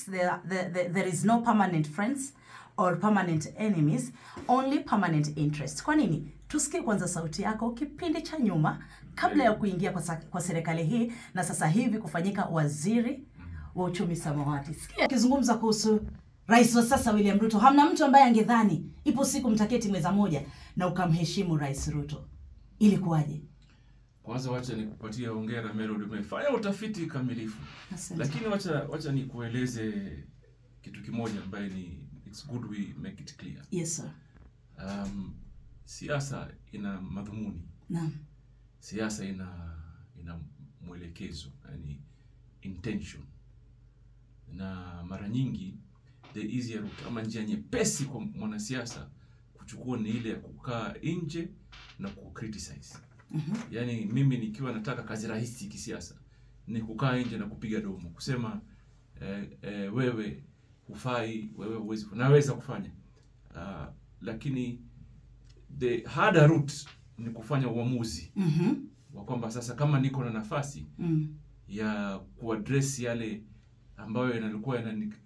There is no permanent friends or permanent enemies, only permanent interest. Kwa nini? Tusikie kwanza sauti yako kipindi cha nyuma kabla ya kuingia kwa serikali hii na sasa hivi kufanyika waziri wa uchumi samawati. Sikia akizungumza kuhusu rais wa sasa William Ruto. Hamna mtu ambaye angedhani ipo siku mtaketi meza moja na ukamheshimu Rais Ruto. Ilikuwaje? Kwanza wacha nikupatie hongera Melody, umefanya utafiti kamilifu. Lakini wacha nikueleze kitu kimoja ambaye ni it's good we make it clear. Yes sir. Siasa ina madhumuni. Naam. Siasa ina mwelekezo, yani intention. Na mara nyingi the easier route ama njia nyepesi kwa mwanasiasa kuchukua ni ile ya kukaa nje na ku-criticize. Yani mimi nikiwa nataka kazi rahisi kisiasa ni kukaa nje na kupiga domo, kusema wewe hufai, wewe huwezi, naweza kufanya. Lakini the harder route ni kufanya uamuzi. Wa kwamba sasa kama niko na nafasi ya kuaddress yale ambayo yanalikuwa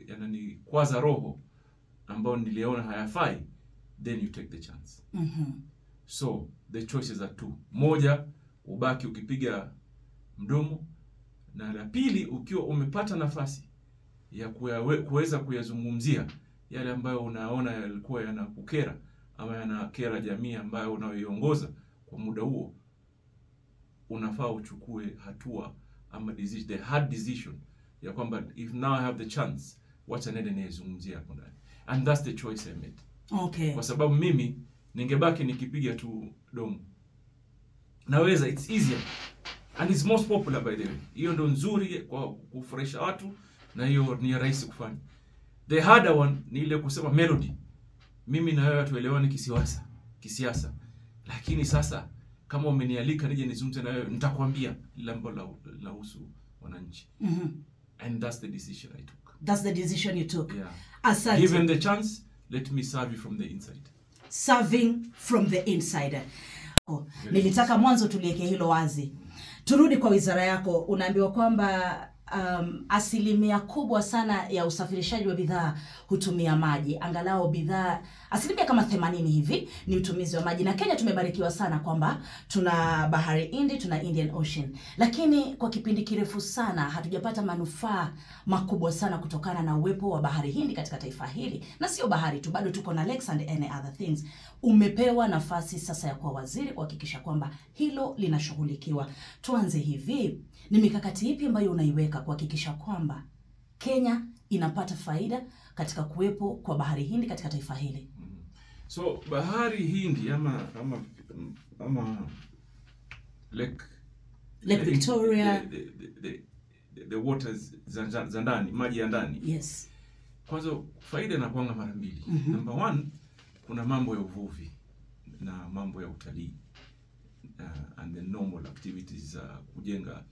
yananikwaza roho ambayo niliona hayafai, then you take the chance. So the choices are two. Moja, ubaki ukipiga mdomo, na la pili ukiwa umepata nafasi ya kuweza kuyazungumzia yale ambayo unaona yalikuwa yanakukera ama yanakera jamii ambayo unayoiongoza kwa muda huo, unafaa uchukue hatua ama decision, the hard decision ya kwamba if now I have the chance, wacha nende nizungumzie hapo ndani. And that's the choice I made. Okay. Kwa sababu mimi ningebaki nikipiga tu domo. Naweza, it's easier and it's most popular by the way. Hiyo ndo nzuri kwa kufurahisha watu na hiyo ni rahisi kufanya. The harder one ni ile kusema Melody, mimi na wewe tuelewane kisiasa. Lakini sasa kama umenialika nije nizungumze na wewe, nitakwambia lambo la husu wananchi. And that's the decision I took. That's the decision you took. Yeah. Asante. Given the chance, let me serve you from the inside. Serving from the inside. Nilitaka mwanzo tulieke hilo wazi. Turudi kwa wizara yako. Unaambiwa kwamba asilimia kubwa sana ya usafirishaji wa bidhaa hutumia maji. Angalau bidhaa asilimia kama 80 hivi ni utumizi wa maji. Na Kenya tumebarikiwa sana kwamba tuna bahari Hindi, tuna Indian Ocean. Lakini kwa kipindi kirefu sana hatujapata manufaa makubwa sana kutokana na uwepo wa bahari Hindi katika taifa hili. Na sio bahari tu, bado tuko na lakes and any other things. Umepewa nafasi sasa ya kuwa waziri kuhakikisha kwamba hilo linashughulikiwa. Tuanze hivi, ni mikakati ipi ambayo unaiweka kuhakikisha kwamba Kenya inapata faida katika kuwepo kwa bahari Hindi katika taifa hili? So bahari Hindi ama Lake Victoria, the waters za ndani, maji ya ndani. Yes. Kwanza faida inakuanga mara mbili. Number one, kuna mambo ya uvuvi na mambo ya utalii and the normal activities za kujenga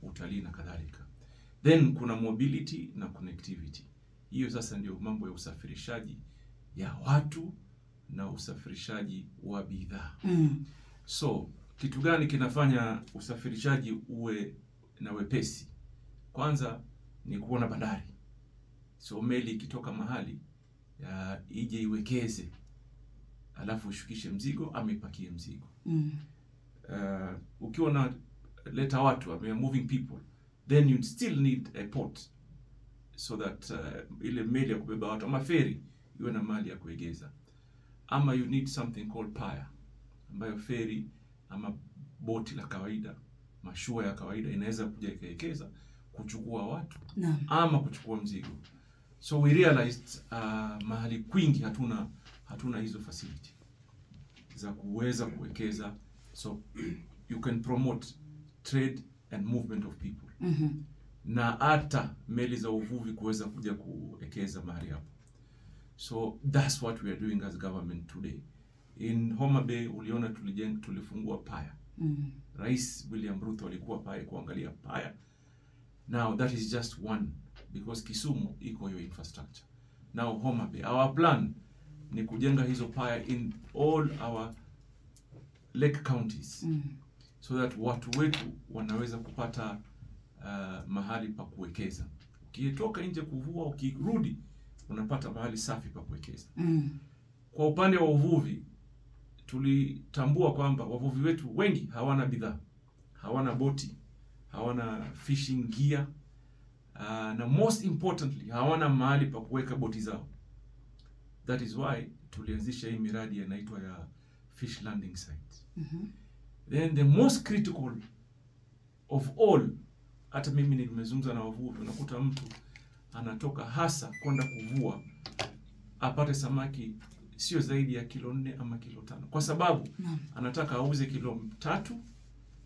utalii na kadhalika. Then kuna mobility na connectivity. Hiyo sasa ndio mambo ya usafirishaji ya watu na usafirishaji wa bidhaa. So kitu gani kinafanya usafirishaji uwe na wepesi? Kwanza ni kuona bandari. So meli ikitoka mahali ije iwekeze, alafu ushukishe mzigo ama ipakie mzigo. Ukiwa na leta watu, moving people, then you still need a port so that ile meli ya kubeba watu ama ferry iwe na mali ya kuegeza. Ama you need something called pier, ambayo ferry ama boti la kawaida, mashua ya kawaida inaweza kuja ikaekeza kuchukua watu ama kuchukua mzigo. So we realized mahali kwingi hatuna hizo facility za kuweza kuwekeza, so you can promote trade and movement of people. Na hata meli za uvuvi kuweza kuja kuwekeza mahali hapo. So that's what we are doing as government today. In Homa Bay uliona tulifungua pier. Rais William Ruto alikuwa pale kuangalia pier. Now that is just one, because Kisumu iko hiyo infrastructure. Now Homa Bay, our plan ni kujenga hizo pier in all our lake counties. So that watu wetu wanaweza kupata mahali pa kuwekeza. Ukitoka nje kuvua, ukirudi unapata mahali safi pa kuwekeza. Kwa upande wa uvuvi, tulitambua kwamba wavuvi wetu wengi hawana bidhaa, hawana boti, hawana fishing gear, na most importantly hawana mahali pa kuweka boti zao. That is why tulianzisha hii miradi inaitwa ya fish landing sites. Then the most critical of all, hata mimi nimezungumza na wavuvi, unakuta mtu anatoka hasa kwenda kuvua apate samaki sio zaidi ya kilo 4 ama kilo 5, kwa sababu anataka auze kilo 3,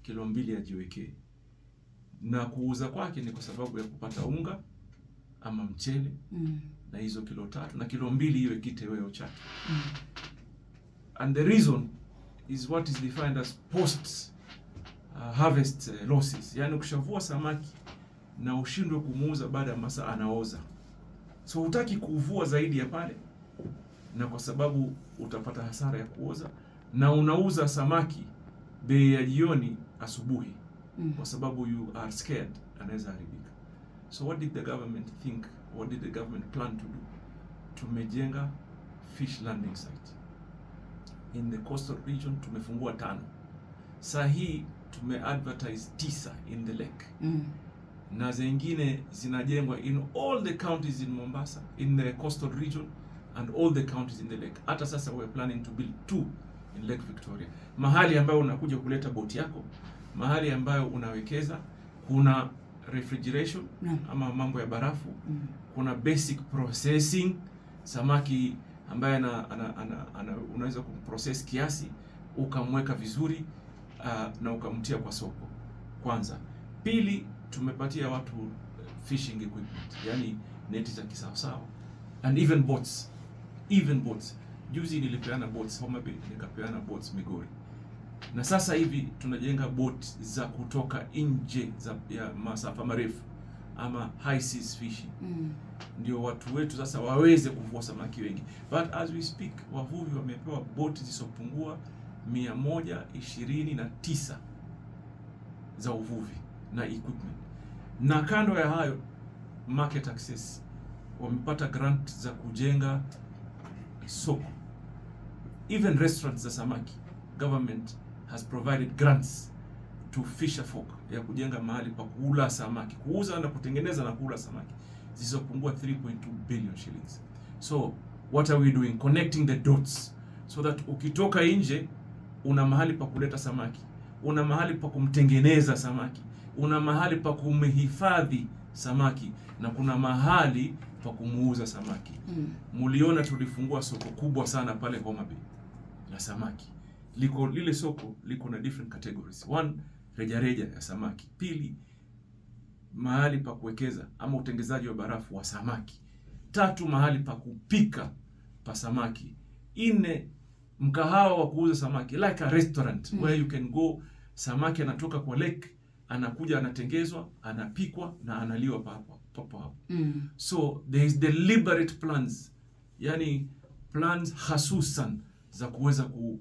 kilo 2 ajiwekee, na kuuza kwake ni kwa sababu ya kupata unga ama mchele, na hizo kilo 3 na kilo 2 iwe kitoweo chake. And the reason is what is defined as post harvest losses. Yani ukishavua samaki na ushindwe kumuuza baada ya masaa, anaoza. So hutaki kuvua zaidi ya pale, na kwa sababu utapata hasara ya kuoza, na unauza samaki bei ya jioni asubuhi, kwa sababu you are scared anaweza haribika. So what did the government think? What did the government plan to do? Tumejenga fish landing site in the coastal region. Tumefungua 5. Saa hii tumeadvertise 9 in the lake. Na zingine zinajengwa in all the counties in Mombasa, in the coastal region, and all the counties in the lake. Hata sasa we are planning to build 2 in Lake Victoria. Mahali ambayo unakuja kuleta boti yako, mahali ambayo unawekeza, kuna refrigeration ama mambo ya barafu, kuna basic processing, samaki ambaye unaweza kumprocess kiasi ukamweka vizuri, na ukamtia kwa soko. Kwanza. Pili, tumepatia watu fishing equipment, yani neti za kisawasawa, and even boats. Juzi nilipeana boats Homa Bay, nikapeana boats Migori. Na sasa hivi tunajenga boat za kutoka nje ya masafa marefu ama high seas fishing. Ndio watu wetu sasa waweze kuvua samaki wengi. But as we speak, wavuvi wamepewa boat zisopungua 129 za uvuvi na equipment. Na kando ya hayo, market access, wamepata grant za kujenga soko. Even restaurants za samaki, government has provided grants to fisher folk ya kujenga mahali pa kula samaki, kuuza na kutengeneza na kula samaki, zisopungua 3.2 billion shillings. So what are we doing? Connecting the dots so that ukitoka nje una mahali pa kuleta samaki, una mahali pa kumtengeneza samaki, una mahali pa kumhifadhi samaki, na kuna mahali pa kumuuza samaki. Muliona tulifungua soko kubwa sana pale Homa Bay la samaki. Lile soko liko na different categories. 1, rejareja ya samaki. 2, mahali pa kuwekeza ama utengezaji wa barafu wa samaki. 3, mahali pa kupika pa samaki. 4, mkahawa wa kuuza samaki, like a restaurant where you can go. Samaki anatoka kwa lake, anakuja, anatengezwa, anapikwa na analiwa papo hapo. So there is deliberate plans, yani plans hasusan za kuweza ku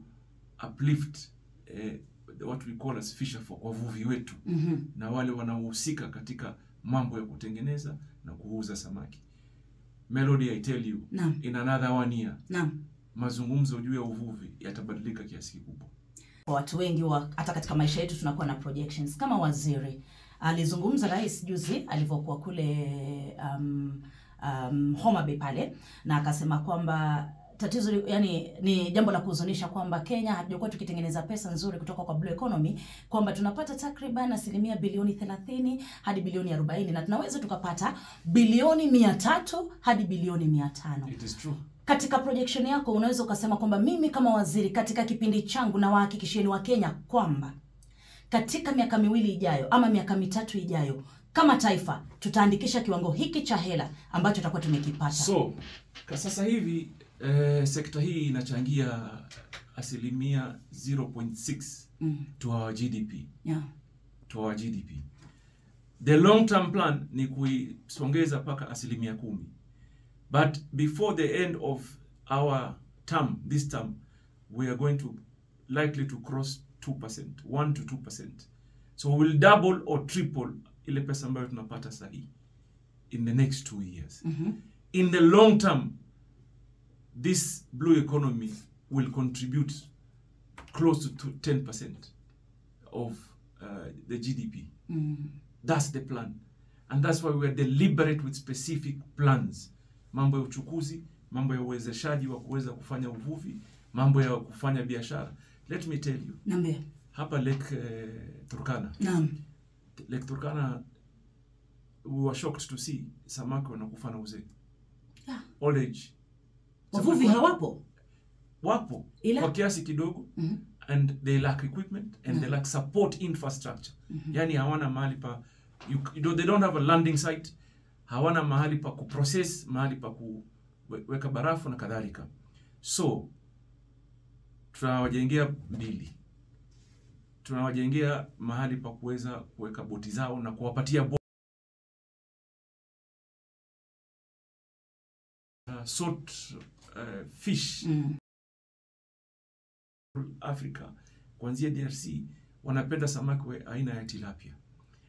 uplift what we call as fisher folk, wavuvi wetu, na wale wanaohusika katika mambo ya kutengeneza na kuuza samaki. Melody, I tell you, in another 1 year, mazungumzo juu ya uvuvi yatabadilika kiasi kikubwa. Watu wengi hata katika maisha yetu tunakuwa na projections. Kama waziri alizungumza rais juzi alivyokuwa kule Homa Bay pale, na akasema kwamba tatizo, yani ni jambo la kuhuzunisha kwamba Kenya hatujakuwa tukitengeneza pesa nzuri kutoka kwa blue economy, kwamba tunapata takriban asilimia bilioni 30 hadi bilioni 40, na tunaweza tukapata bilioni 300 hadi bilioni 500. It is true. Katika projection yako unaweza ukasema kwamba mimi kama waziri katika kipindi changu na wahakikishieni wa Kenya kwamba katika miaka 2 ijayo ama miaka 3 ijayo kama taifa tutaandikisha kiwango hiki cha hela ambacho tutakuwa tumekipata. So, kwa sasa hivi sekta hii inachangia asilimia 0.6 to our GDP. To our GDP. The long term plan ni kuisongeza paka asilimia 10. But before the end of our term, this term, we are going to likely to cross 2%, 1 to 2%. So we'll double or triple ile pesa ambayo tunapata sahi. in the next 2 years. In the long term, this blue economy will contribute close to 10% of the GDP. That's the plan. And that's why we are deliberate with specific plans. Mambo ya uchukuzi, mambo ya uwezeshaji wa kuweza kufanya uvuvi, mambo ya kufanya biashara. Let me tell you. Nambe. Hapa Lake Turkana. Lake Turkana, we were shocked to see samaki wanakufa na uzee. Old age. Wavuvi hawapo? Wapo. Kwa kiasi kidogo. And they lack equipment and they lack support infrastructure. Yani hawana mahali pa they don't have a landing site. Hawana mahali pa kuprocess, mahali pa kuweka barafu na kadhalika. So tunawajengea mbili. Tunawajengea mahali pa kuweza kuweka boti zao na kuwapatia salt fish. Africa kuanzia DRC wanapenda samaki wa aina ya tilapia.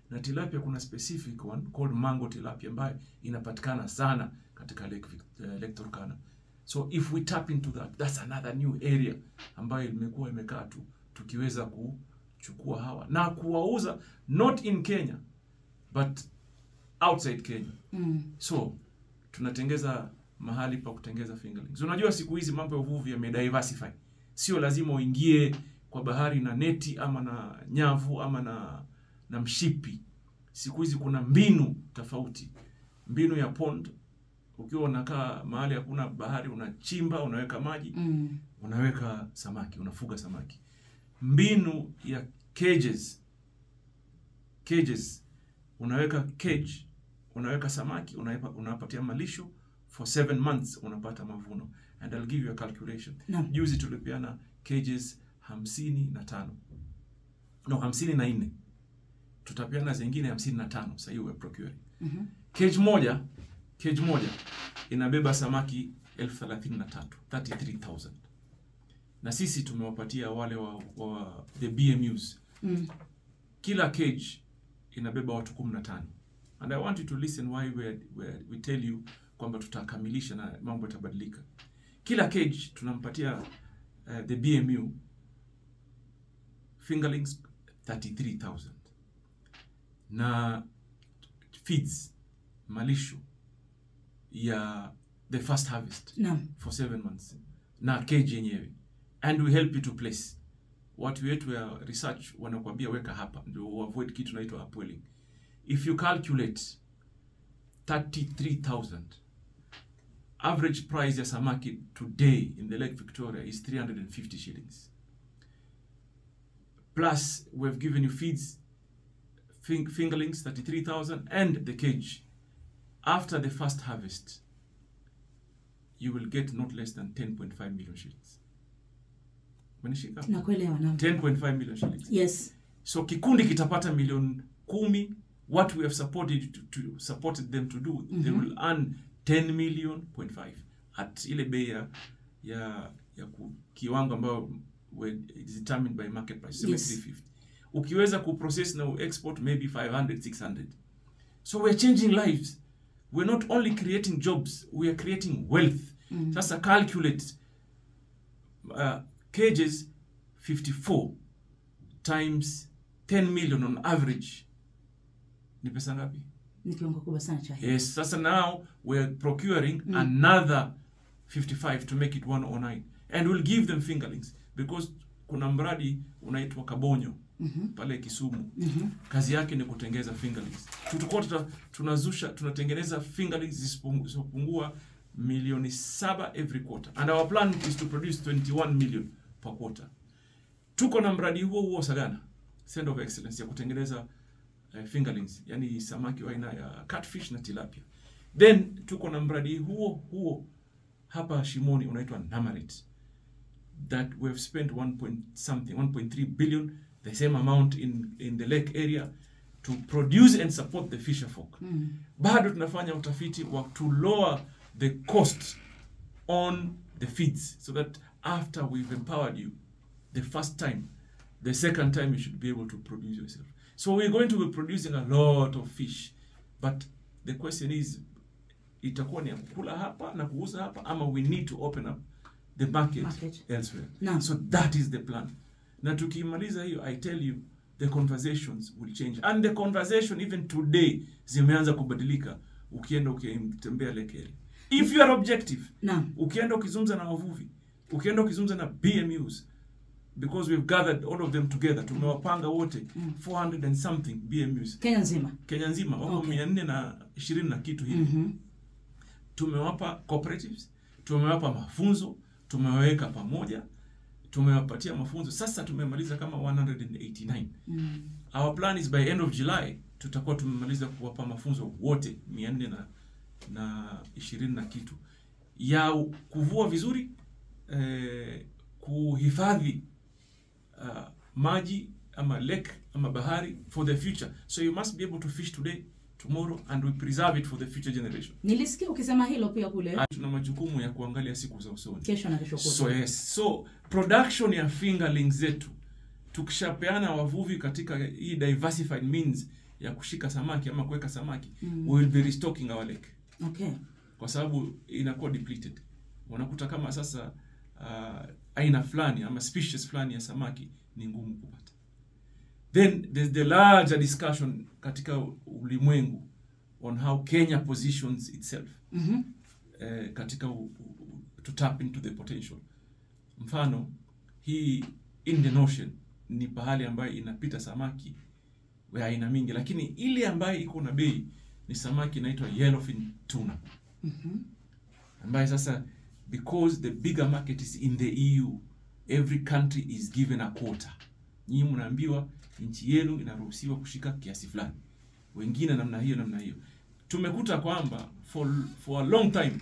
Na tilapia kuna specific one called mango tilapia ambayo inapatikana sana katika Lake Turkana. So if we tap into that, that's another new area ambayo imekuwa imekaa tu tukiweza kuchukua hawa na kuwauza not in Kenya but outside Kenya. So tunatengeza mahali pa kutengeza fingerlings. Unajua siku hizi mambo ya uvuvi yamediversify. Sio lazima uingie kwa bahari na neti ama na nyavu ama na mshipi. Siku hizi kuna mbinu tofauti. Mbinu ya pond, ukiwa unakaa mahali hakuna bahari, unachimba, unaweka maji, unaweka samaki, unafuga samaki. Mbinu ya cages. Unaweka cage, unaweka samaki, unapatia malisho for 7 months unapata mavuno. And I'll give you a calculation. Juzi tulipiana cages 55. No, 54. Tutapiana zingine 55. Sasa hiyo we're procuring. Cage moja inabeba samaki 33,000. Na sisi tumewapatia wale wa the BMUs. Kila cage inabeba watu 15. And I want you to listen why we tell you kwamba tutakamilisha na mambo yatabadilika. Kila cage tunampatia the BMU fingerlings 33,000. Na feeds malisho ya the first harvest for 7 months. Na cage yenyewe. And we help you to place. Watu wetu ya research wanakuambia weka hapa ndio avoid kitu inaitwa upwelling. If you calculate 33,000, average price ya samaki today in the Lake Victoria is 350 shillings. Plus, we've given you feeds, fingerlings, 33,000, and the cage. After the first harvest, you will get not less than 10.5 million shillings. Nakuelewa na 10.5 million shillings. Yes. So kikundi kitapata milioni 10. What we have supported them to do, they will earn 10.5 million at ile bei ya kiwango ambayo is determined by market price, 350. Ukiweza kuprocess na export maybe 500, 600. So we're changing lives. We're not only creating jobs, we are creating wealth. Sasa calculate cages 54 times 10 million on average. Ni pesa ngapi? Ni kiwango kubwa sana cha hiyo. Yes, sasa now we're procuring another 55 to make it 109. And we'll give them fingerlings because kuna mradi unaitwa Kabonyo pale Kisumu. Kazi yake ni kutengeza fingerlings. Tutakuwa tunatengeneza fingerlings zisipungua milioni 7 every quarter. And our plan is to produce 21 million per quarter. Tuko na mradi huo Sagana, Center of Excellence ya kutengeneza fingerlings, yani samaki wa aina ya catfish na tilapia. Then tuko na mradi huo hapa Shimoni unaitwa Namarit, that we have spent 1.3 billion, the same amount in the lake area to produce and support the fisher folk. Bado tunafanya utafiti wa to lower the cost on the feeds so that after we've empowered you the first time, the second time you should be able to produce yourself. So we're going to be producing a lot of fish, but the question is, itakuwa ni kula hapa na kuuza hapa, ama we need to open up the market. Elsewhere. No. So that is the plan. Na tukimaliza hiyo, I tell you, the conversations will change. And the conversation even today zimeanza kubadilika. Ukienda ukitembea Lekeri, if you are objective, ukienda ukizungumza na wavuvi, ukienda ukizungumza na BMUs, because we've gathered all of them together, tumewapanga wote 400 and something BMUs Kenya nzima wako 420 na kitu hivi. Tumewapa cooperatives, tumewapa mafunzo, tumewaweka pamoja, tumewapatia mafunzo. Sasa tumemaliza kama 189. Our plan is by end of July tutakuwa tumemaliza kuwapa mafunzo wote 420 na kitu ya kuvua vizuri, kuhifadhi maji ama lake ama bahari for the future. So you must be able to fish today, tomorrow, and we preserve it for the future generation. Nilisikia ukisema hilo pia kule. Tuna majukumu ya kuangalia siku za usoni. Kesho na kesho kutwa. So yes. So production ya fingerlings zetu, tukishapeana wavuvi katika hii diversified means ya kushika samaki ama kuweka samaki, we will be restocking our lake. Okay. Kwa sababu inakuwa depleted. Unakuta kama sasa aina fulani ama species fulani ya samaki ni ngumu kupata. Then there's the larger discussion katika ulimwengu on how Kenya positions itself katika to tap into the potential. Mfano, hii Indian Ocean ni pahali ambayo inapita samaki wa aina mingi, lakini ile ambayo iko na bei ni samaki inaitwa yellowfin tuna. Ambayo sasa, because the bigger market is in the EU, every country is given a quota. Nyinyi mnaambiwa nchi yenu inaruhusiwa kushika kiasi fulani, wengine namna hiyo. Tumekuta kwamba for a long time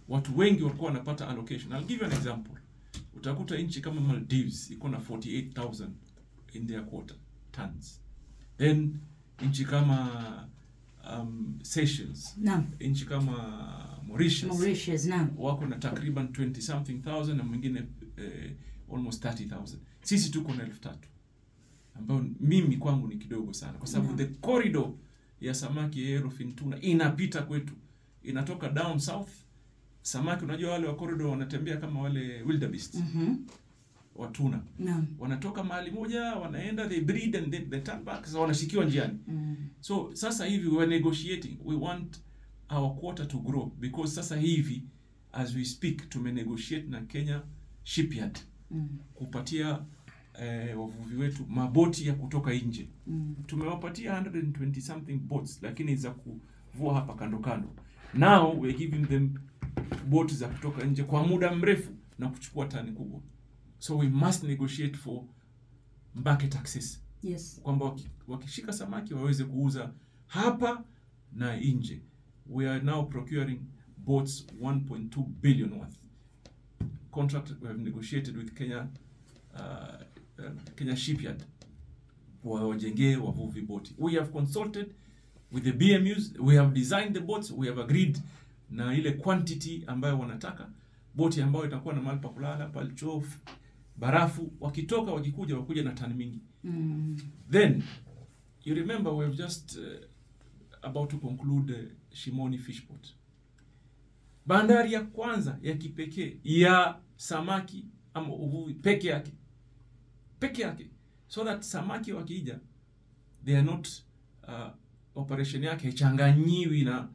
watu wengi walikuwa wanapata allocation. I'll give you an example. Utakuta nchi kama Maldives iko na 48,000 in their quota tons. Then nchi kama Seychelles, nchi kama Mauritius wako na takriban 20 something thousand, na mwingine almost 30,000. Sisi tuko na 3,000, ambao mimi kwangu ni kidogo sana, kwa sababu the corridor ya samaki ya yellowfin tuna inapita kwetu, inatoka down south. Samaki, unajua wale wa corridor wanatembea kama wale wildebeest wa tuna. Wanatoka mahali moja, wanaenda, they breed and then they turn back, so wanashikiwa njiani. So sasa hivi we are negotiating, we want our quota to grow, because sasa hivi as we speak tumenegotiate na Kenya Shipyard kupatia wavuvi wetu maboti ya kutoka nje. Tumewapatia 120 something boats, lakini za kuvua hapa kando kando. Now we are giving them boats za kutoka nje kwa muda mrefu na kuchukua tani kubwa. So we must negotiate for market access. Yes. Kwamba wakishika samaki waweze kuuza hapa na nje. We are now procuring boats 1.2 billion worth. Contract we have negotiated with Kenya Shipyard wajengee wavuvi boti. We have consulted with the BMUs, we have designed the boats, we have agreed na ile quantity ambayo wanataka, boti ambayo itakuwa na mahali pa kulala, palchof, barafu, wakitoka wakuja na tani mingi. Then you remember we have just about to conclude Shimoni fish port. Bandari ya kwanza ya kipekee ya samaki ama uvuvi peke yake, so that samaki wakija they are not operation yake changanyiwi na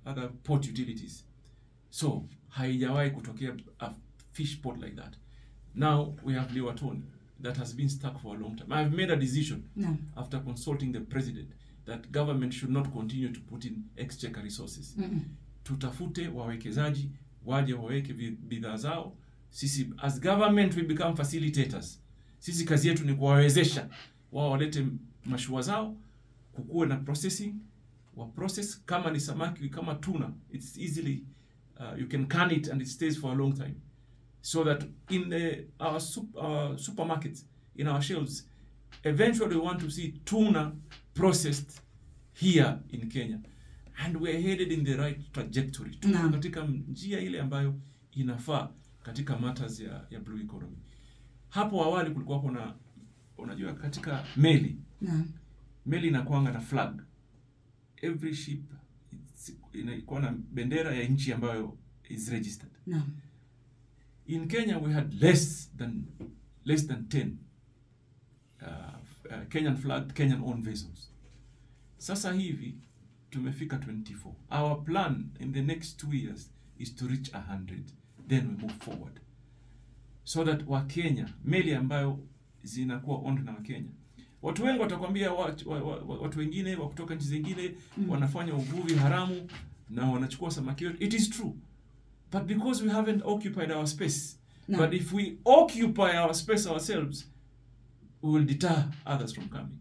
other port utilities. So haijawahi kutokea a fish port like that. Now we have Liwatoni that has been stuck for a long time. I have made a decision after consulting the president that government should not continue to put in exchequer resources. Tutafute wawekezaji waje waweke bidhaa zao. Sisi as government we become facilitators. Sisi kazi yetu ni kuwawezesha wao walete mashua zao, kukuwe na processing, wa process. Kama ni samaki kama tuna, it's easily you can can it and it stays for a long time, so that in our supermarkets, in our shelves, eventually we want to see tuna processed here in Kenya, and we are headed in the right trajectory. Katika njia ile ambayo inafaa katika matters ya blue economy. Hapo awali kulikuwa kuna, unajua katika meli inakuanga na flag. Every ship inakuwa na bendera ya nchi ambayo is registered. Naam. In Kenya we had less than 10 Kenyan flagged, Kenyan owned vessels. Sasa hivi tumefika 24. Our plan in the next 2 years is to reach 100, then we move forward, so that wa Kenya meli ambayo zinakuwa owned na wa Kenya. Watu wengi watakwambia watu wengine wa kutoka nchi zingine wanafanya uvuvi haramu na wanachukua samaki wetu. It is true, but because we haven't occupied our space. No. But if we occupy our space ourselves, we will deter others from coming.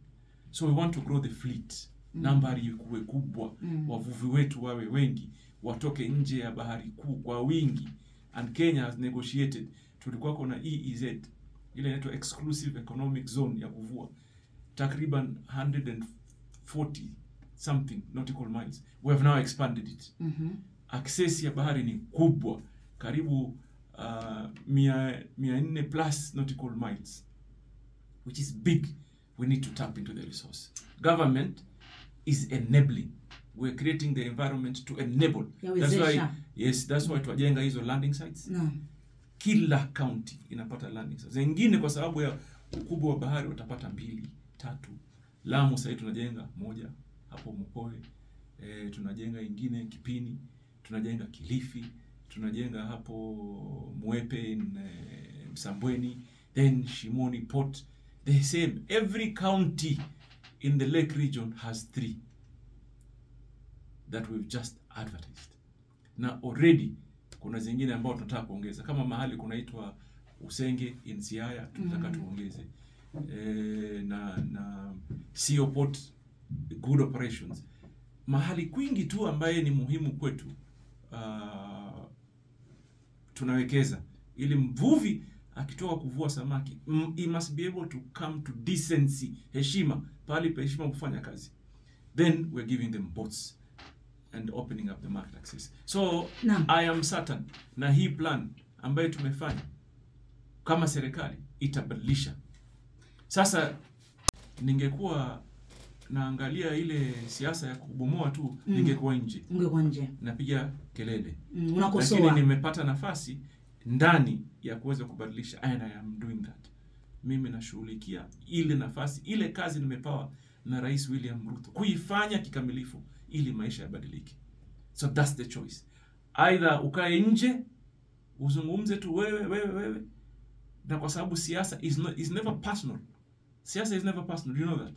So we want to grow the fleet. Nambari ikuwe kubwa, wavuvi wetu wawe wengi, watoke nje ya bahari kuu kwa wingi. And Kenya has negotiated, tulikuwa kuna EEZ, ile inaitwa exclusive economic zone ya kuvua, takriban 140 something nautical miles. We have now expanded it. Access ya bahari ni kubwa, karibu 400 plus nautical miles, which is big. We need to tap into the resource. Government is enabling. We're creating the environment to enable. That's why, yes, that's why tuwajenga hizo landing sites. No. Kila county inapata landing sites. Zingine kwa sababu ya ukubwa wa bahari watapata 2, 3. Lamu sasa tunajenga 1 hapo Mkoe. Tunajenga ingine Kipini, tunajenga Kilifi, tunajenga hapo Mwepe, Msambweni, then Shimoni Port. The same. Every county in the Lake region has 3 that we've just advertised. Na already kuna zingine ambao tunataka kuongeza, kama mahali kunaitwa Usenge in Siaya tunataka tuongeze. Na CO Port, good operations. Mahali kwingi tu ambaye ni muhimu kwetu tunawekeza, ili mvuvi akitoka kuvua samaki he must be able to come to decency, heshima, pali pa heshima kufanya kazi. Then we're giving them boats and opening up the market access. So I am certain na hii plan ambayo tumefanya kama serikali itabadilisha. Sasa ningekuwa naangalia ile siasa ya kubomoa tu, ningekuwa nje. Ungekuwa nje. Napiga kelele. Unakosoa. Lakini nimepata nafasi ndani ya kuweza kubadilisha, and I am doing that. Mimi nashughulikia ile nafasi, ile kazi nimepawa na Rais William Ruto kuifanya kikamilifu ili maisha yabadilike. So that's the choice. Either ukae nje uzungumze tu wewe, na kwa sababu siasa is never personal. Siasa is never personal, you know that.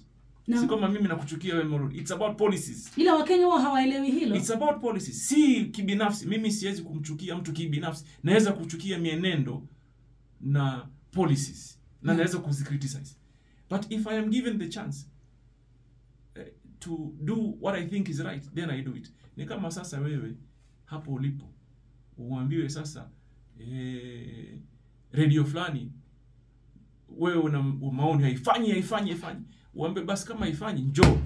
No. Si kama mimi nakuchukia wewe Morudi. It's about policies. Ila Wakenya wao hawaelewi hilo. It's about policies. Si kibinafsi. Mimi siwezi kumchukia mtu kibinafsi. Naweza kuchukia mienendo na policies. Na naweza kuzicriticize. But if I am given the chance to do what I think is right, then I do it. Ni kama sasa wewe hapo ulipo uambiwe sasa radio fulani wewe una maoni haifanyi. Uambe basi kama haifanyi njoo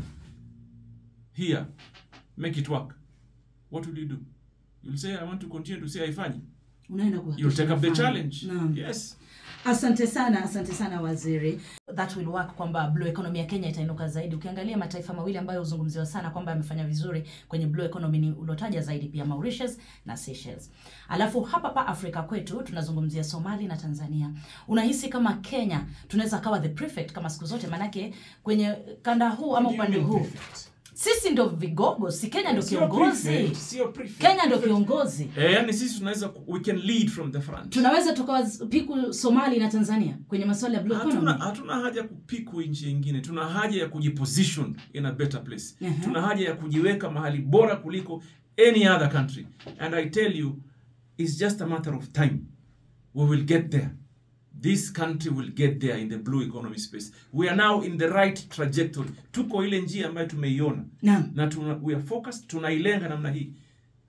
here, make it work. What will you do? You'll say I want to continue to say haifanyi. Unaenda kwa. You'll take up the challenge. Yes. Asante sana waziri. That will work, kwamba blue economy ya Kenya itainuka zaidi. Ukiangalia mataifa mawili ambayo huzungumziwa sana kwamba yamefanya vizuri kwenye blue economy ni ulotaja zaidi pia Mauritius na Seychelles. Alafu hapa Afrika kwetu tunazungumzia Somalia na Tanzania. Unahisi kama Kenya tunaweza kawa the prefect kama siku zote, manake kwenye kanda huu ama upande huu sisi ndo vigogo, si Kenya ndo kiongozi. Sio prefect. Kenya ndo kiongozi. Yani sisi tunaweza, we can lead from the front. Tunaweza tukawapiku Somalia na Tanzania kwenye masuala ya blue economy. Hatuna haja kupiku nchi nyingine. Tuna haja ya kujiposition in a better place. Tuna haja ya kujiweka mahali bora kuliko any other country. And I tell you, it's just a matter of time. We will get there. This country will get there in the blue economy space. We are now in the right trajectory. Tuko ile njia ambayo tumeiona. Na we are focused, tunailenga namna hii.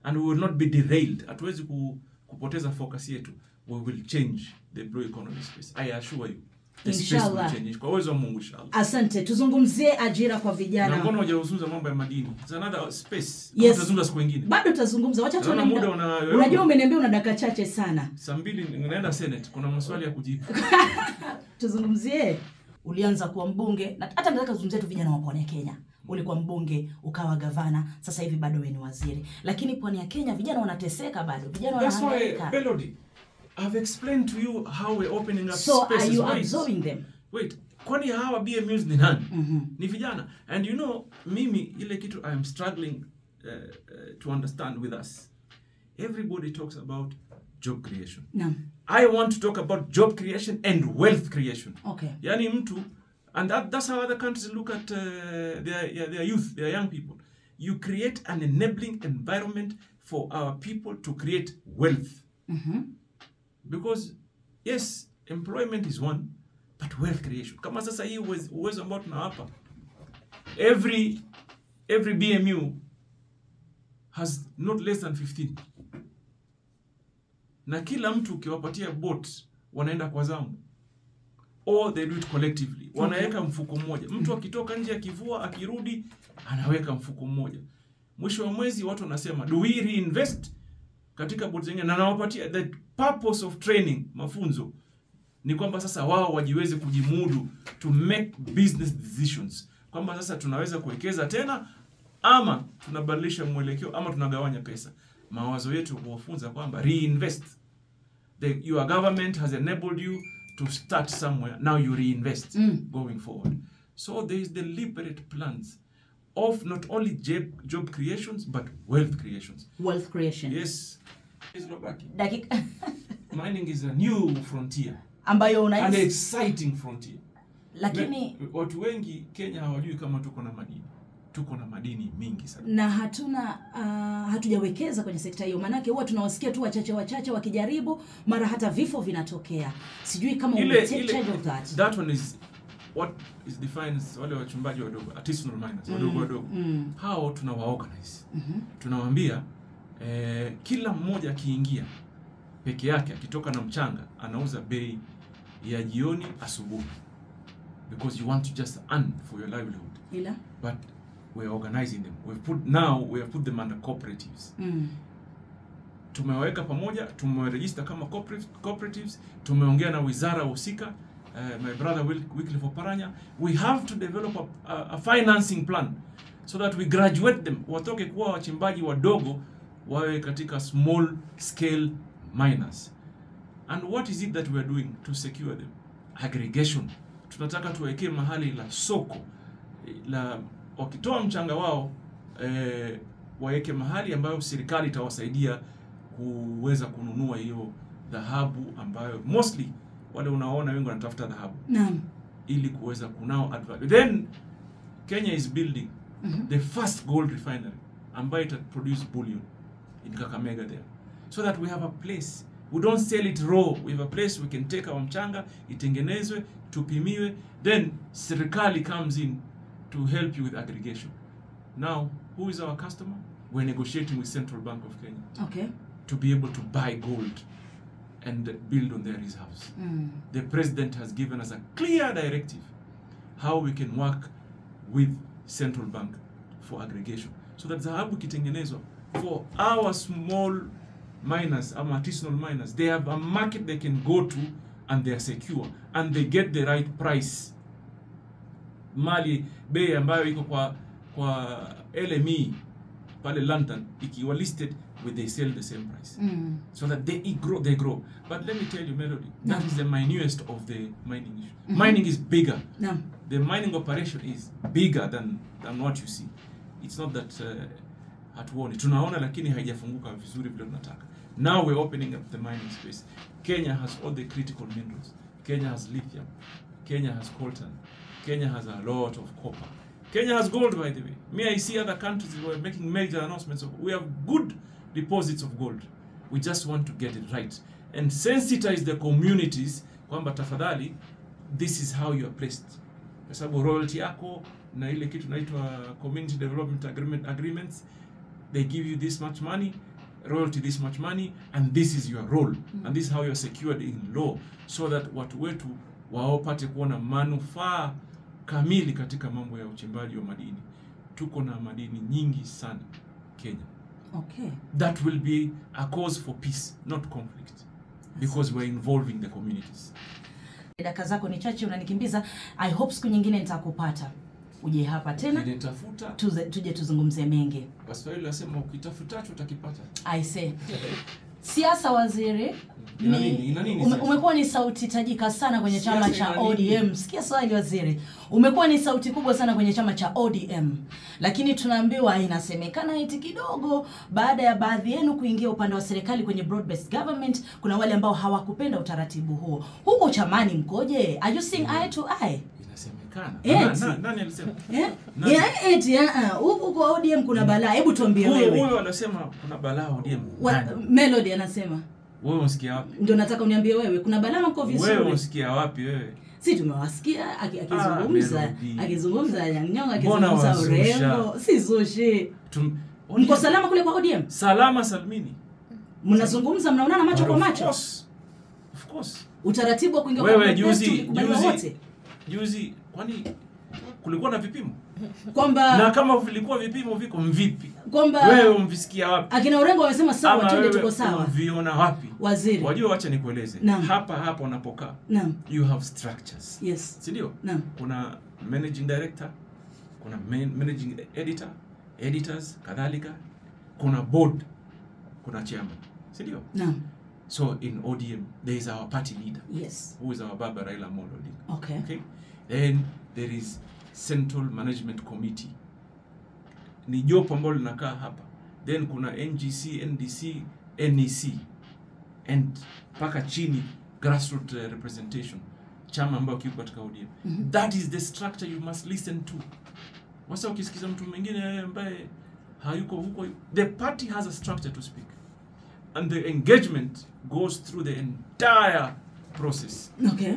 And we will not be derailed. Hatuwezi kupoteza focus yetu. We will change the blue economy space. I assure you. The space will change. Kwa uwezo wa Mungu inshallah. Asante. Tuzungumzie ajira kwa vijana. Na mbona hujazungumza mambo ya madini? It's another space. Yes. Tutazungumza siku nyingine. Bado tutazungumza. Wacha tuone. Unajua umeniambia una dakika chache sana. Saa 2 naenda Senate. Kuna maswali ya kujibu. Tuzungumzie. Ulianza kuwa mbunge na hata nataka tuzungumzie tu vijana wa pwani ya Kenya. ulikuwa mbunge, ukawa gavana, sasa hivi bado wewe ni waziri. Lakini pwani ya Kenya vijana wanateseka bado. Vijana wanahangaika. That's why, Melody, I've explained to you how we're opening up so spaces. So are you absorbing them? Wait, kwani hawa BMUs ni nani? Ni vijana. And you know, mimi ile kitu I am struggling to understand with us. Everybody talks about job creation. No. I want to talk about job creation and wealth creation. Okay. Yani mtu, and that's how other countries look at their youth, their young people. You create an enabling environment for our people to create wealth. Because, yes, employment is one, but wealth creation. Kama sasa hii uwezo ambao tunawapa. Every BMU has not less than 15. Na kila mtu ukiwapatia boat wanaenda kwa zamu. Or they do it collectively. Wanaweka mfuko mmoja. Mtu akitoka nje akivua, akirudi, anaweka mfuko mmoja. Mwisho wa mwezi watu wanasema, do we reinvest katika boat zingine? Na nawapatia, the purpose of training, mafunzo, ni kwamba sasa wao wajiweze kujimudu to make business decisions. Kwamba sasa tunaweza kuwekeza tena, ama tunabadilisha mwelekeo, ama tunagawanya pesa. Mawazo yetu kuwafunza kwamba reinvest. Your government has enabled you to start somewhere. Now you reinvest going forward. So there is deliberate plans of not only job creations, but wealth creations. Wealth creation. Yes. Dakika. Mining is a new frontier. Ambayo an exciting frontier. Lakini watu wengi Kenya hawajui kama tuko na madini. Tuko na madini mingi sana. Na hatujawekeza kwenye sekta hiyo. Manake huwa tunawasikia tu wachache wakijaribu, mara hata vifo vinatokea. Sijui kama take charge of that. That one is what is defined wale wachimbaji wadogo, artisanal miners, wadogo. Hao tunawaorganize. Tunawaambia kila mmoja akiingia peke yake akitoka na mchanga anauza bei ya jioni asubuhi. Because you want to just earn for your livelihood. But we're organizing them. We have put them under cooperatives. Tumeweka pamoja, tumeregister kama cooperatives, tumeongea na wizara husika, my brother Wycliffe Oparanya. We have to develop a financing plan so that we graduate them. Watoke kuwa wachimbaji wadogo wawe katika small scale miners. And what is it that we are doing to secure them? Aggregation. Tunataka tuwekee mahali la soko la wakitoa mchanga wao waweke mahali ambayo serikali itawasaidia kuweza kununua hiyo dhahabu ambayo mostly wale unaona wengi wanatafuta dhahabu. Naam. Ili kuweza kunao advantage. Then Kenya is building the first gold refinery ambayo ita produce bullion in Kakamega there. So that we have a place. We don't sell it raw. We have a place we can take our mchanga, itengenezwe, tupimiwe, then serikali comes in to help you with aggregation. Now, who is our customer? We're negotiating with Central Bank of Kenya. Okay. To be able to buy gold and build on their reserves. The president has given us a clear directive how we can work with Central Bank for aggregation. So that dhahabu kitengenezwa for our small miners, our artisanal miners, they have a market they can go to and they are secure and they get the right price. Mali bei ambayo iko kwa LME pale London ikiwa listed where they sell the same price. So that they grow. But let me tell you, Melody, that is the minutest of the mining issue. Mining is bigger. The mining operation is bigger than what you see. It's not that hatuoni. Tunaona lakini haijafunguka vizuri vile tunataka. Now we're opening up the mining space. Kenya has all the critical minerals. Kenya has lithium. Kenya has coltan. Kenya has a lot of copper. Kenya has gold, by the way. May I see other countries who are making major announcements of we have good deposits of gold. We just want to get it right and sensitize the communities kwamba tafadhali this is how you are placed. Kwa sababu royalty yako na ile kitu inaitwa community development agreements, they give you this much money, royalty this much money, and this is your role. And this is how you are secured in law, so that watu wetu waopate kuona manufaa kamili katika mambo ya uchimbaji wa madini. Tuko na madini nyingi sana Kenya. Okay. That will be a cause for peace, not conflict. Because we're involving the communities. Dakika zako ni chache unanikimbiza. I hope siku nyingine nitakupata. uje hapa tena Nitafuta tuje tuzungumzie mengi. Waswahili wasema ukitafutacho utakipata. I say. Siasa waziri, Ina nini umekuwa ni sauti tajika sana kwenye chama cha ODM. Sikia swali waziri. Umekuwa ni sauti kubwa sana kwenye chama cha ODM. Lakini tunaambiwa inasemekana eti kidogo baada ya baadhi yenu kuingia upande wa serikali kwenye broad based government, kuna wale ambao hawakupenda utaratibu huo. Huko chamani mkoje? Are you seeing eye to eye? Inasemekana. Nani alisema? Eti huko kwa ODM kuna balaa. Hebu tuambie wewe. Huyo anasema kuna balaa ODM. Melody anasema. Wewe unasikia wapi? Ndio nataka uniambie wewe, kuna balaa mko vizuri? Wewe unasikia wapi wewe? Si tumewasikia akizungumza nyanga akizungumza urembo, si zushi. Mko salama kule kwa ODM? Salama salmini. Mnazungumza, mnaonana macho kwa macho? Of course. Utaratibu wa kuingia kwa wewe juzi kwani kulikuwa na vipimo? Kwamba na kama vilikuwa vipimo viko mvipi? Kwamba wewe umvisikia wapi? Akina Orengo wamesema sawa, twende tuko sawa. Viona wapi? Waziri. Wajua, acha nikueleze. Hapa unapokaa. You have structures. Yes. Si ndio? Kuna managing director, kuna managing editor, editors, kadhalika. Kuna board, kuna chairman. Si ndio? So in ODM there is our party leader. Yes. Who is our Baba Raila Amolo Odinga. Okay. Then there is Central Management Committee. Ni jopo ambalo linakaa hapa. Then kuna NGC, NDC, NEC. And paka chini grassroots representation. Chama ambao kiko katika ODM. That is the structure you must listen to. Wasa ukisikiza mtu mwingine ambaye hayuko huko, the party has a structure to speak. And the engagement goes through the entire process. Okay.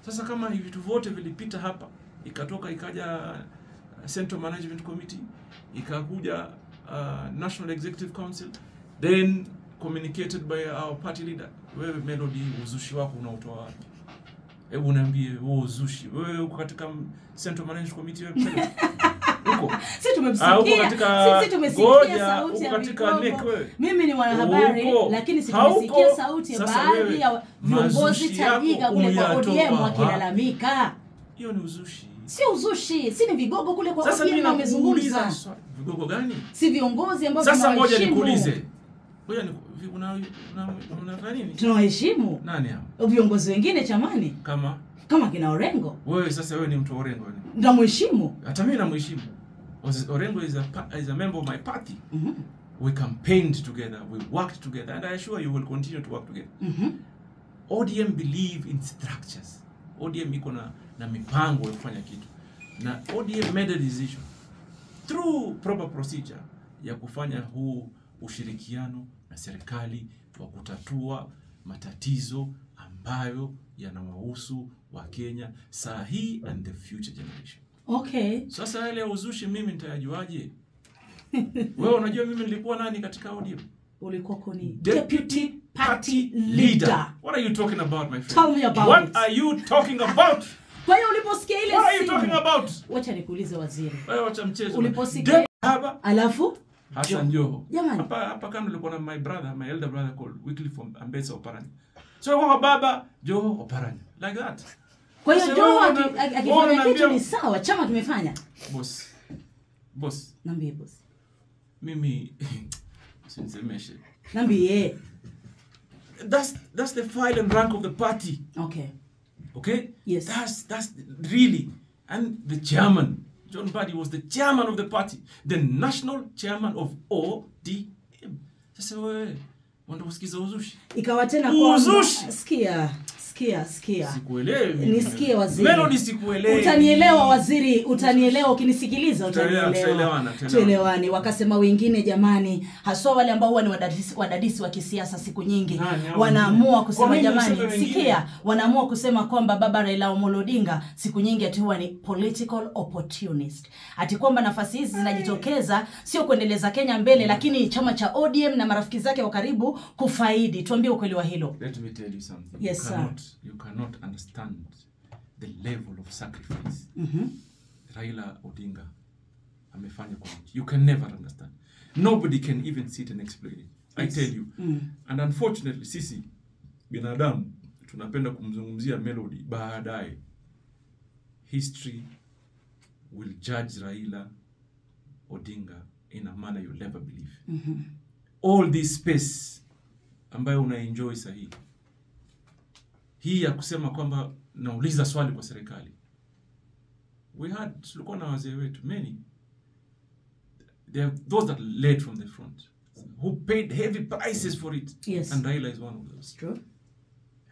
Sasa kama hivi vitu vote vilipita hapa, ikatoka ikaja Central Management Committee, ikakuja National Executive Council, then communicated by our party leader. Wewe Melody, uzushi wako unaotoa wapi? Hebu niambie wewe uzushi. Wewe uko katika Central Management Committee wewe? Uko? Sisi tumemsikia. Sisi tumesikia sauti ya Vigogo. Mimi ni mwanahabari lakini situmesikia sauti ya baadhi ya viongozi tajika kule kwa ODM wakilalamika. Hiyo ni uzushi. Si uzushi, si ni Vigogo kule kwa ODM wamezungumza. Vigogo gani? Si viongozi ambao tunawaheshimu. Sasa ngoja nikuulize. Ngoja una nini? Tunawaheshimu. Nani hao? Viongozi wengine chamani. Kama kina Orengo. Wewe sasa wewe ni mtu Orengo ni? Ndamheshimu. Hata mimi namheshimu. Orengo is a member of my party. We campaigned together, we worked together, and I assure you will continue to work together. ODM believe in structures. ODM iko na mipango ya kufanya kitu. Na ODM made a decision through proper procedure ya kufanya huu ushirikiano na serikali wa kutatua matatizo ambayo yanawahusu wa Kenya saa hii and the future generation. Okay. Sasa ile uzushi mimi nitayajuaje? Wewe unajua mimi nilikuwa nani katika ODM? Ulikuwa kuni Deputy Party Leader. What are you talking about, my friend? Tell me about What are you talking about? Kwa hiyo uliposikia ile What are you talking about? Wacha nikuulize waziri. Wewe wacha mchezo. Uliposikia hapa alafu Hassan Joho. Jamani. Hapa kama nilikuwa na my elder brother called Wycliffe Ambetsa Oparanya. So kwa baba Joho Oparanya. Like that. Kwa hiyo Joho akifanya kitu ni sawa, chama kimefanya. Boss. Niambie boss. Mimi sinsemeshe. Niambie. That's the file and rank of the party. Okay? Yes. That's really, and the chairman John Mbadi was the chairman of the party, the national chairman of ODM. Sasa wewe wanda usikiza uzushi. Ikawa tena kwa uzushi. Sikia. Sikuelewi. Nisikie waziri. Melody sikuelewi. Utanielewa waziri, utanielewa ukinisikiliza utanielewa. Tuelewane. Wakasema wengine jamani, haswa wale ambao huwa ni wadadisi wa kisiasa siku nyingi, wanaamua kusema jamani, sikia, wanaamua kusema kwamba Baba Raila Amolo Odinga siku nyingi ati huwa ni political opportunist. Ati kwamba nafasi hizi zinajitokeza sio kuendeleza Kenya mbele lakini chama cha ODM na marafiki zake wa karibu kufaidi. Tuambie ukweli wa hilo. Let me tell you something. Yes, sir. You cannot understand the level of sacrifice Raila Odinga amefanya kwa nchi. You can never understand. Nobody can even sit and explain it. I tell you. And unfortunately, sisi binadamu tunapenda kumzungumzia Melody baadaye. History will judge Raila Odinga in a manner you'll never believe. All this space ambayo unaenjoy sahihi. Hii ya kusema kwamba nauliza swali kwa serikali. Tulikuwa na wazee wetu, many. There are those that led from the front, who paid heavy prices for it. Yes. And Raila is one of those. True.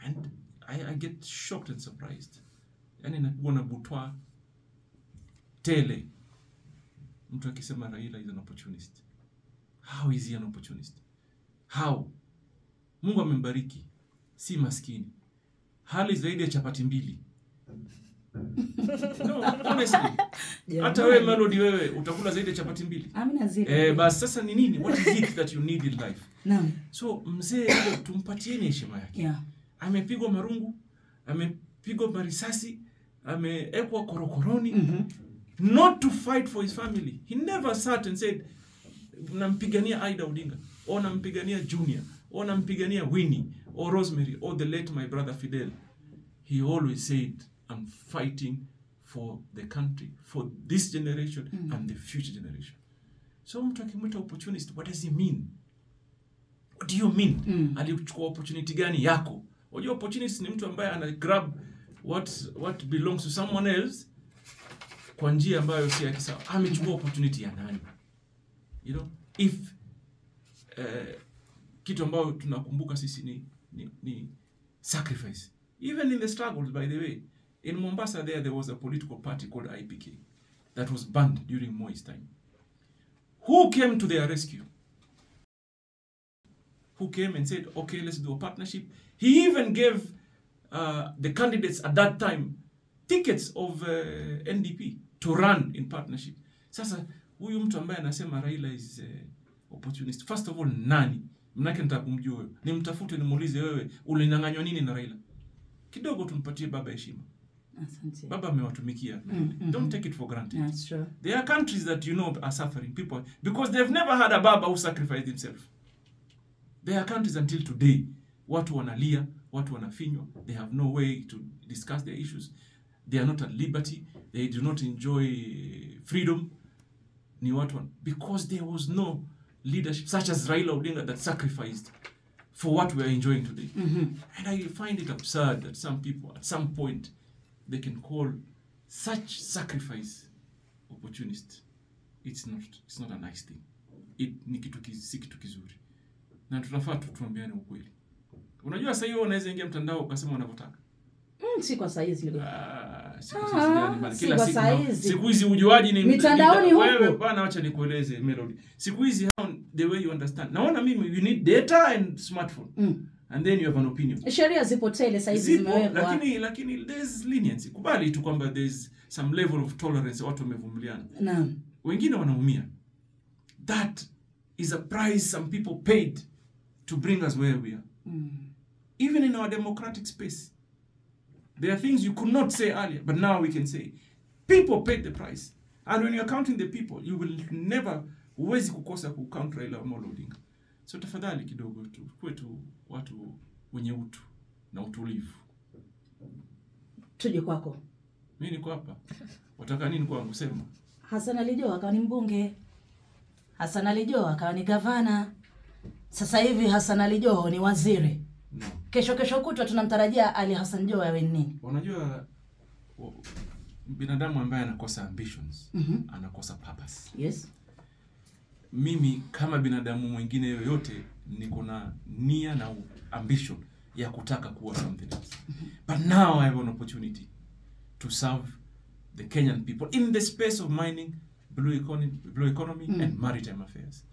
And I get shocked and surprised. Yani nakuwa na butwa tele. Mtu akisema Raila is an opportunist. How is he an opportunist? How? Mungu amembariki. Si maskini. Hali zaidi ya chapati mbili. No, honestly. Hata wewe Melody, wewe utakula zaidi ya chapati mbili. Amina zile. Basi sasa ni nini? What is it that you need in life? Naam. So mzee ile tumpatieni heshima yake. Yeah. Amepigwa marungu, amepigwa marisasi, ameekwa korokoroni. Not to fight for his family. He never sat and said, nampigania Aida Odinga, or nampigania Junior, or nampigania Winnie, or Rosemary, or the late my brother Fidel. He always said, I'm fighting for the country, for this generation and the future generation. So mtu akimwita opportunist, what does he mean? What do you mean? Alichukua opportunity gani yako? Unajua opportunist ni mtu ambaye ana grab what belongs to someone else kwa njia ambayo si yake sawa. Amechukua opportunity ya nani? You know, if kitu ambayo tunakumbuka sisi ni sacrifice. Even in the struggles, by the way, in Mombasa there was a political party called IPK that was banned during Moi's time. Who came to their rescue? Who came and said, okay, let's do a partnership. He even gave the candidates at that time tickets of NDP to run in partnership. Sasa, huyu mtu ambaye anasema Raila is opportunist. First of all, nani? Mnake nitakumjua wewe. Nimtafute nimuulize wewe, ulinyang'anywa nini na Raila? Kidogo tumpatie baba heshima. Asante. Baba amewatumikia. Don't take it for granted. That's true. There are countries that you know are suffering people because they've never had a baba who sacrificed himself. There are countries until today, watu wanalia, watu wanafinywa, they have no way to discuss their issues. They are not at liberty. They do not enjoy freedom. Ni watu because there was no leadership such as Raila Odinga that sacrificed for what we are enjoying today. And I find it absurd that some people at some point they can call such sacrifice opportunist. It's not a nice thing. Ni si kitu kizuri. Na tunafaa tuambiane ukweli. Unajua sasa hiyo unaweza ingia mtandao ukasema unavyotaka. Si kwa saizi leo. Siku hizi ujuaji ni mitandaoni huko. Wewe bwana, acha nikueleze Melody. Siku hizi the way you understand. Naona mimi you need data and smartphone. And then you have an opinion. Sheria zipo tele saizi zimewekwa. Lakini there's leniency. Kubali tu kwamba there's some level of tolerance watu wamevumiliana. Naam. Wengine wanaumia. That is a price some people paid to bring us where we are. Even in our democratic space. There are things you could not say earlier, but now we can say. People paid the price. And when you're counting the people, you will never uwezi kukosa kucount Raila Amolo Odinga. So tafadhali kidogo tu kwetu watu wenye utu na utulivu. Tuje kwako. Mimi niko hapa. Wataka nini kwangu sema? Hassan Ali Joho akawa ni mbunge. Hassan Ali Joho akawa ni gavana. Sasa hivi Hassan Ali Joho ni waziri. No. Kesho kutwa tunamtarajia Ali Hassan Joho awe nini? Unajua binadamu ambaye anakosa ambitions, anakosa purpose. Yes. Mimi kama binadamu mwingine yoyote niko na nia na ambition ya kutaka kuwa something else. But now I have an opportunity to serve the Kenyan people in the space of mining, blue economy and maritime affairs.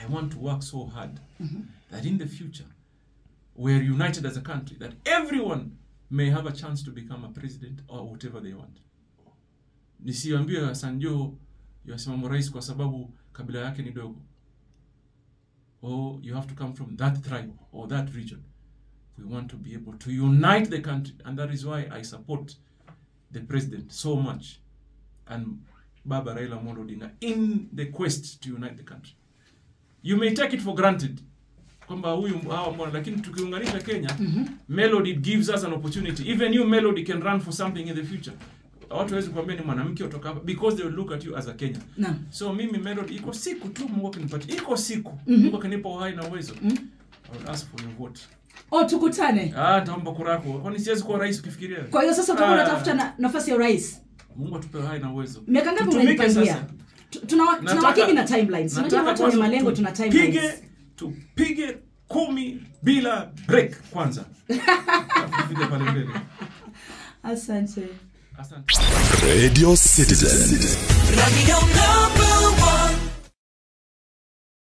I want to work so hard that in the future we are united as a country, that everyone may have a chance to become a president or whatever they want. Nisiambie Hassan Joho yasimama rais kwa sababu kabila yake ni dogo. Or you have to come from that tribe or that region. We want to be able to unite the country, and that is why I support the president so much and Baba Raila Amolo Odinga in the quest to unite the country. You may take it for granted kwamba huyu mbona, lakini tukiunganisha Kenya, Melody gives us an opportunity. Even you Melody can run for something in the future. watu hawezi kuambia ni mwanamke kutoka hapa because they will look at you as a Kenyan. Naam. So mimi Melody iko siku tu Mungu akinipatia. Iko siku Mungu akinipa uhai na uwezo. I will ask for your vote. Tukutane. Naomba kura yako. Kwani siwezi kuwa rais ukifikiria? Kwa hiyo sasa utakuwa unatafuta nafasi ya rais. Mungu atupe uhai na uwezo. Miaka ngapi unajipangia? Tunawakiki na timelines. Unajua watu wenye malengo tuna timelines. Tupige 10 bila break kwanza. Tupige pale mbele. Asante. Radio Citizen. Radio number 1.